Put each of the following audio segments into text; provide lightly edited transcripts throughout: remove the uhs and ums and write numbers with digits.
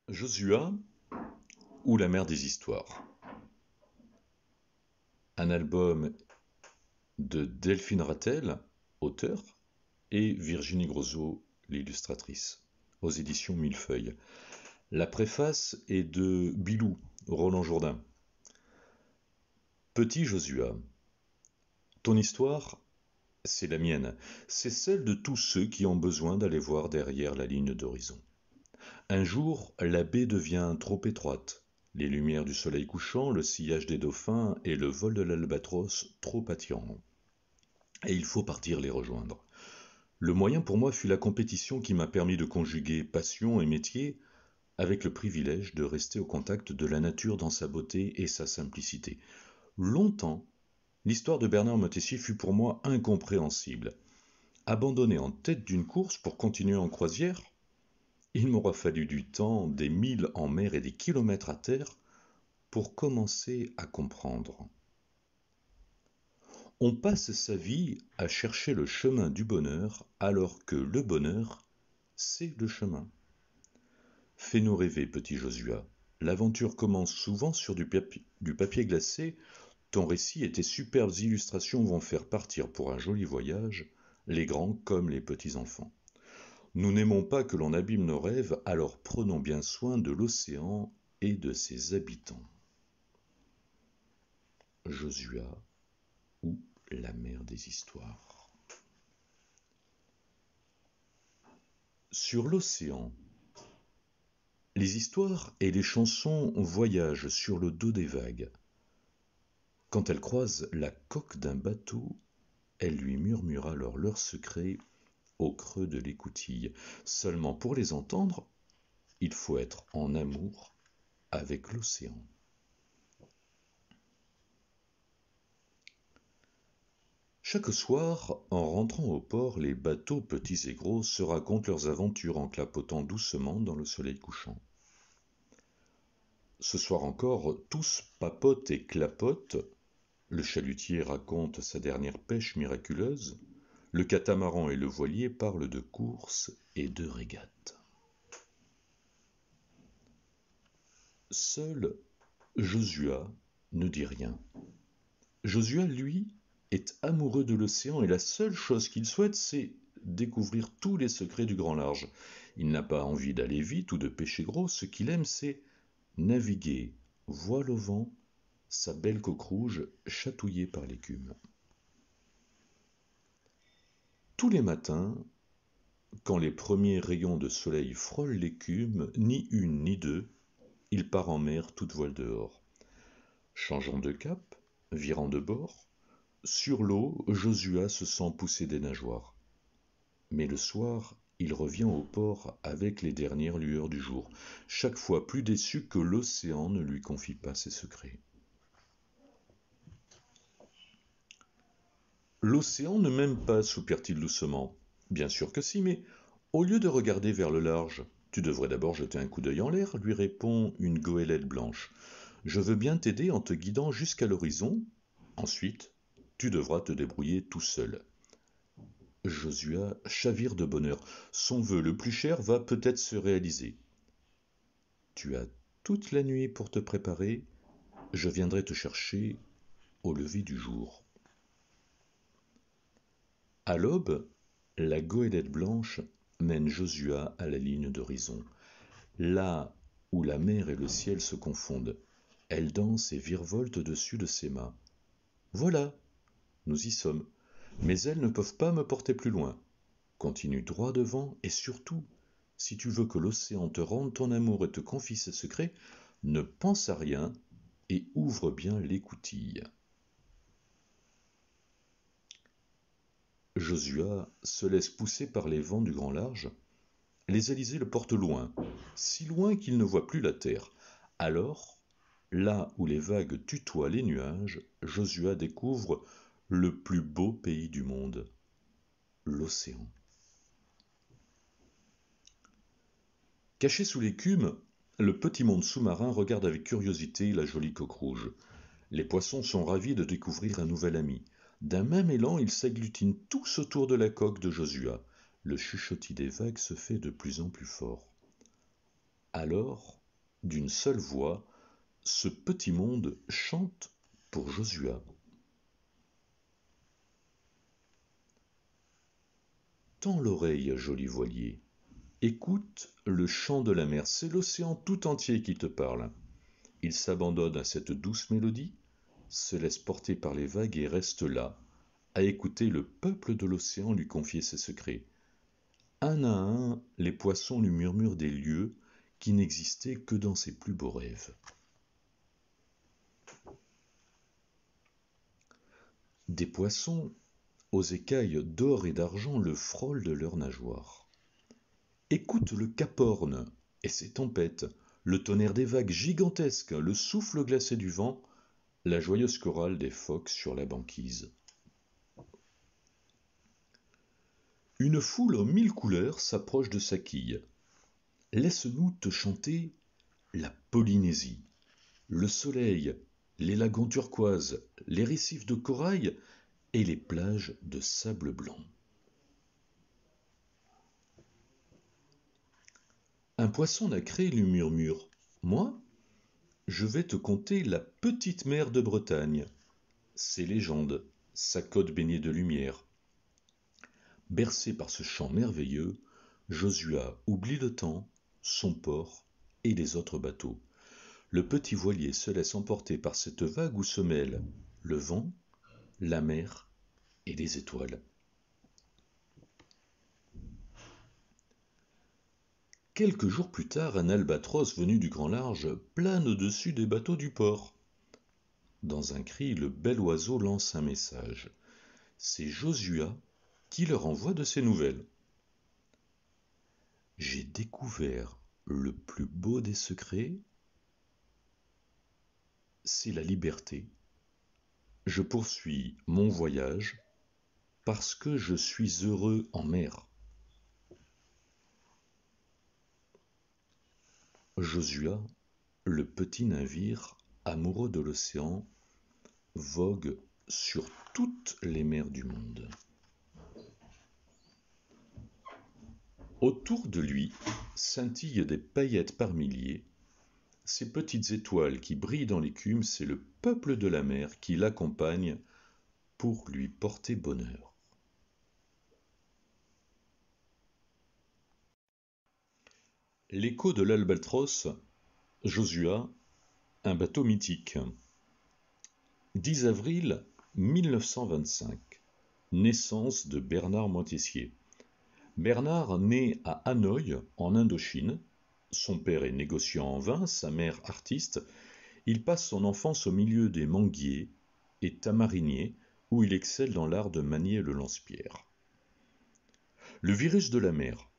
Josua ou la mer des histoires. Un album de Delphine Rattel, auteure, et Virginie Grosot, l'illustratrice, aux éditions Millefeuille. La préface est de Bilou, Roland Jourdain. Petit Josua, ton histoire, c'est la mienne, c'est celle de tous ceux qui ont besoin d'aller voir derrière la ligne d'horizon. Un jour, la baie devient trop étroite, les lumières du soleil couchant, le sillage des dauphins et le vol de l'albatros trop attirants. Et il faut partir les rejoindre. Le moyen pour moi fut la compétition qui m'a permis de conjuguer passion et métier avec le privilège de rester au contact de la nature dans sa beauté et sa simplicité. Longtemps, l'histoire de Bernard Montessier fut pour moi incompréhensible. Abandonné en tête d'une course pour continuer en croisière, il m'aura fallu du temps, des milles en mer et des kilomètres à terre pour commencer à comprendre. On passe sa vie à chercher le chemin du bonheur alors que le bonheur, c'est le chemin. Fais-nous rêver, petit Josua. L'aventure commence souvent sur du papier glacé. Ton récit et tes superbes illustrations vont faire partir pour un joli voyage les grands comme les petits enfants. Nous n'aimons pas que l'on abîme nos rêves, alors prenons bien soin de l'océan et de ses habitants. Josua ou la mer des histoires. Sur l'océan, les histoires et les chansons voyagent sur le dos des vagues. Quand elles croisent la coque d'un bateau, elle lui murmure alors leurs secrets au creux de l'écoutille. Seulement pour les entendre, il faut être en amour avec l'océan. Chaque soir, en rentrant au port, les bateaux petits et gros se racontent leurs aventures en clapotant doucement dans le soleil couchant. Ce soir encore, tous papotent et clapotent. Le chalutier raconte sa dernière pêche miraculeuse. Le catamaran et le voilier parlent de courses et de régates. Seul Josua ne dit rien. Josua, lui, est amoureux de l'océan et la seule chose qu'il souhaite, c'est découvrir tous les secrets du grand large. Il n'a pas envie d'aller vite ou de pêcher gros, ce qu'il aime, c'est naviguer, voile au vent, sa belle coque rouge chatouillée par l'écume. Tous les matins, quand les premiers rayons de soleil frôlent l'écume, ni une ni deux, il part en mer toute voile dehors. Changeant de cap, virant de bord, sur l'eau, Josua se sent pousser des nageoires. Mais le soir, il revient au port avec les dernières lueurs du jour, chaque fois plus déçu que l'océan ne lui confie pas ses secrets. L'océan ne m'aime pas, soupire-t-il doucement. Bien sûr que si, mais au lieu de regarder vers le large, tu devrais d'abord jeter un coup d'œil en l'air, lui répond une goélette blanche. Je veux bien t'aider en te guidant jusqu'à l'horizon. Ensuite, tu devras te débrouiller tout seul. Josua chavire de bonheur. Son vœu le plus cher va peut-être se réaliser. Tu as toute la nuit pour te préparer. Je viendrai te chercher au lever du jour. À l'aube, la goélette blanche mène Josua à la ligne d'horizon, là où la mer et le ciel se confondent. Elle danse et virevolte au-dessus de ses mâts. Voilà, nous y sommes. Mais elles ne peuvent pas me porter plus loin. Continue droit devant et surtout, si tu veux que l'océan te rende ton amour et te confie ses secrets, ne pense à rien et ouvre bien l'écoutille. Josua se laisse pousser par les vents du grand large. Les alizés le portent loin, si loin qu'il ne voit plus la terre. Alors, là où les vagues tutoient les nuages, Josua découvre le plus beau pays du monde, l'océan. Caché sous l'écume, le petit monde sous-marin regarde avec curiosité la jolie coque rouge. Les poissons sont ravis de découvrir un nouvel ami. D'un même élan, ils s'agglutinent tous autour de la coque de Josua. Le chuchotis des vagues se fait de plus en plus fort. Alors, d'une seule voix, ce petit monde chante pour Josua. Tends l'oreille, joli voilier. Écoute le chant de la mer, c'est l'océan tout entier qui te parle. Il s'abandonne à cette douce mélodie, se laisse porter par les vagues et reste là, à écouter le peuple de l'océan lui confier ses secrets. Un à un, les poissons lui murmurent des lieux qui n'existaient que dans ses plus beaux rêves. Des poissons aux écailles d'or et d'argent le frôlent de leurs nageoires. Écoute le Cap-Horn et ses tempêtes, le tonnerre des vagues gigantesques, le souffle glacé du vent, la joyeuse chorale des phoques sur la banquise. Une foule aux 1000 couleurs s'approche de sa quille. Laisse-nous te chanter la Polynésie, le soleil, les lagons turquoises, les récifs de corail et les plages de sable blanc. Un poisson nacré lui murmure : moi, je vais te conter la petite mer de Bretagne, ses légendes, sa côte baignée de lumière. Bercé par ce chant merveilleux, Josua oublie le temps, son port et les autres bateaux. Le petit voilier se laisse emporter par cette vague où se mêlent le vent, la mer et les étoiles. Quelques jours plus tard, un albatros venu du grand large plane au-dessus des bateaux du port. Dans un cri, le bel oiseau lance un message. C'est Josua qui leur envoie de ses nouvelles. J'ai découvert le plus beau des secrets, c'est la liberté. Je poursuis mon voyage parce que je suis heureux en mer. Josua, le petit navire amoureux de l'océan, vogue sur toutes les mers du monde. Autour de lui scintillent des paillettes par milliers. Ces petites étoiles qui brillent dans l'écume, c'est le peuple de la mer qui l'accompagne pour lui porter bonheur. L'écho de l'Albatros, Josua, un bateau mythique. 10 avril 1925, naissance de Bernard Moitessier. Bernard naît à Hanoï, en Indochine. Son père est négociant en vin, sa mère artiste. Il passe son enfance au milieu des manguiers et tamariniers, où il excelle dans l'art de manier le lance-pierre. Le virus de la mer.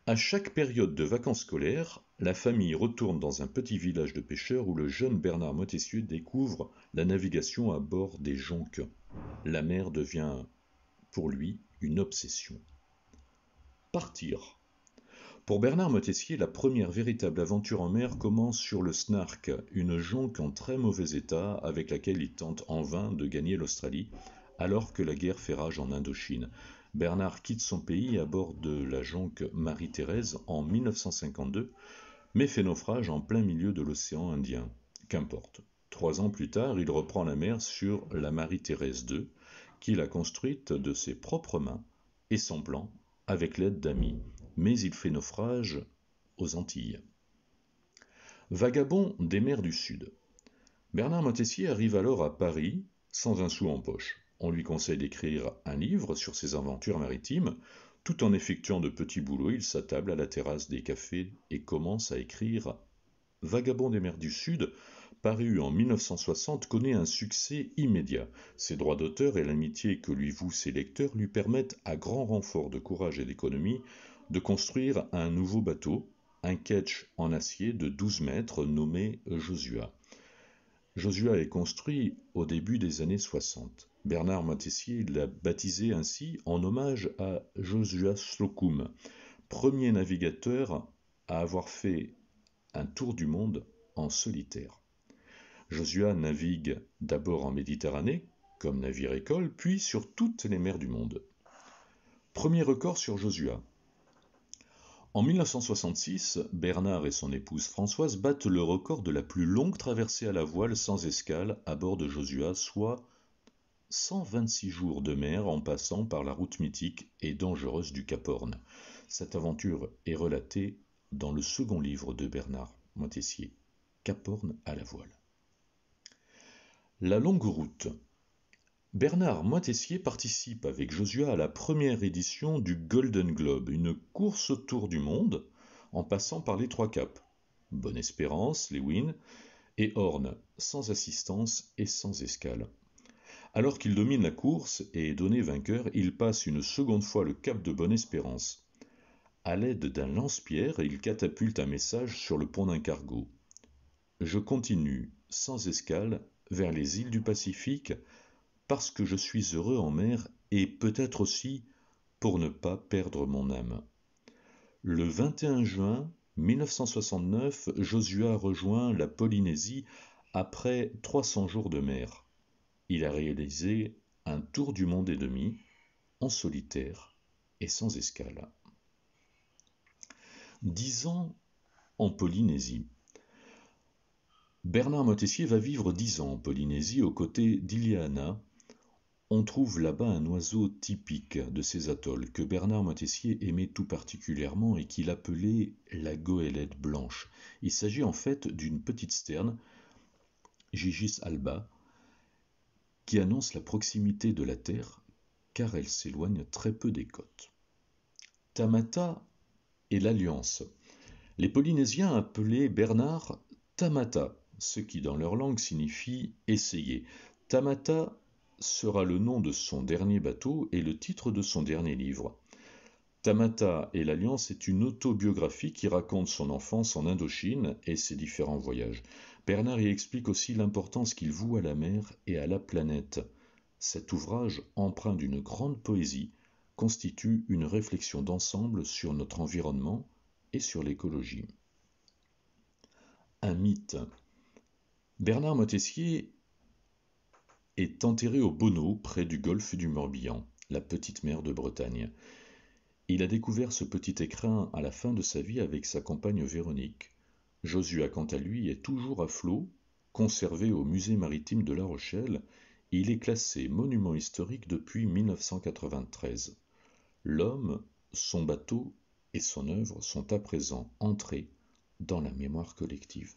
À chaque période de vacances scolaires, la famille retourne dans un petit village de pêcheurs où le jeune Bernard Moitessier découvre la navigation à bord des jonques. La mer devient pour lui une obsession. Partir. Pour Bernard Moitessier, la première véritable aventure en mer commence sur le Snark, une jonque en très mauvais état avec laquelle il tente en vain de gagner l'Australie, alors que la guerre fait rage en Indochine. Bernard quitte son pays à bord de la jonque Marie-Thérèse en 1952, mais fait naufrage en plein milieu de l'océan Indien. Qu'importe. 3 ans plus tard, il reprend la mer sur la Marie-Thérèse II, qu'il a construite de ses propres mains et sans plan, avec l'aide d'amis, mais il fait naufrage aux Antilles. Vagabond des mers du Sud. Bernard Moitessier arrive alors à Paris sans un sou en poche. On lui conseille d'écrire un livre sur ses aventures maritimes. Tout en effectuant de petits boulots, il s'attable à la terrasse des cafés et commence à écrire. Vagabond des mers du Sud, paru en 1960, connaît un succès immédiat. Ses droits d'auteur et l'amitié que lui vouent ses lecteurs lui permettent, à grand renfort de courage et d'économie, de construire un nouveau bateau, un ketch en acier de 12 mètres nommé Josua. Josua est construit au début des années 60. Bernard Moitessier l'a baptisé ainsi en hommage à Josua Slocum, premier navigateur à avoir fait un tour du monde en solitaire. Josua navigue d'abord en Méditerranée, comme navire-école, puis sur toutes les mers du monde. Premier record sur Josua. En 1966, Bernard et son épouse Françoise battent le record de la plus longue traversée à la voile sans escale à bord de Josua, soit 126 jours de mer en passant par la route mythique et dangereuse du Cap Horn. Cette aventure est relatée dans le second livre de Bernard Moitessier, Cap Horn à la voile. La longue route. Bernard Moitessier participe avec Josua à la première édition du Golden Globe, une course autour du monde en passant par les trois caps, Bonne-Espérance, Lewin et Horn, sans assistance et sans escale. Alors qu'il domine la course et est donné vainqueur, il passe une seconde fois le cap de Bonne-Espérance. À l'aide d'un lance-pierre, il catapulte un message sur le pont d'un cargo. Je continue, sans escale, vers les îles du Pacifique, parce que je suis heureux en mer et peut-être aussi pour ne pas perdre mon âme. Le 21 juin 1969, Josua rejoint la Polynésie après 300 jours de mer. Il a réalisé un tour du monde et demi, en solitaire et sans escale. 10 ans en Polynésie. Bernard Moitessier va vivre 10 ans en Polynésie aux côtés d'Iliana. On trouve là-bas un oiseau typique de ces atolls que Bernard Moitessier aimait tout particulièrement et qu'il appelait la goélette blanche. Il s'agit en fait d'une petite sterne, Gigis alba, qui annonce la proximité de la Terre car elle s'éloigne très peu des côtes. Tamata et l'Alliance. Les Polynésiens appelaient Bernard Tamata, ce qui dans leur langue signifie essayer. Tamata sera le nom de son dernier bateau et le titre de son dernier livre. Tamata et l'Alliance est une autobiographie qui raconte son enfance en Indochine et ses différents voyages. Bernard y explique aussi l'importance qu'il voue à la mer et à la planète. Cet ouvrage, empreint d'une grande poésie, constitue une réflexion d'ensemble sur notre environnement et sur l'écologie. Un mythe. Bernard Moitessier est enterré au Bonneau, près du golfe du Morbihan, la petite mer de Bretagne. Il a découvert ce petit écrin à la fin de sa vie avec sa compagne Véronique. Josua, quant à lui, est toujours à flot, conservé au musée maritime de La Rochelle. Il est classé monument historique depuis 1993. L'homme, son bateau et son œuvre sont à présent entrés dans la mémoire collective.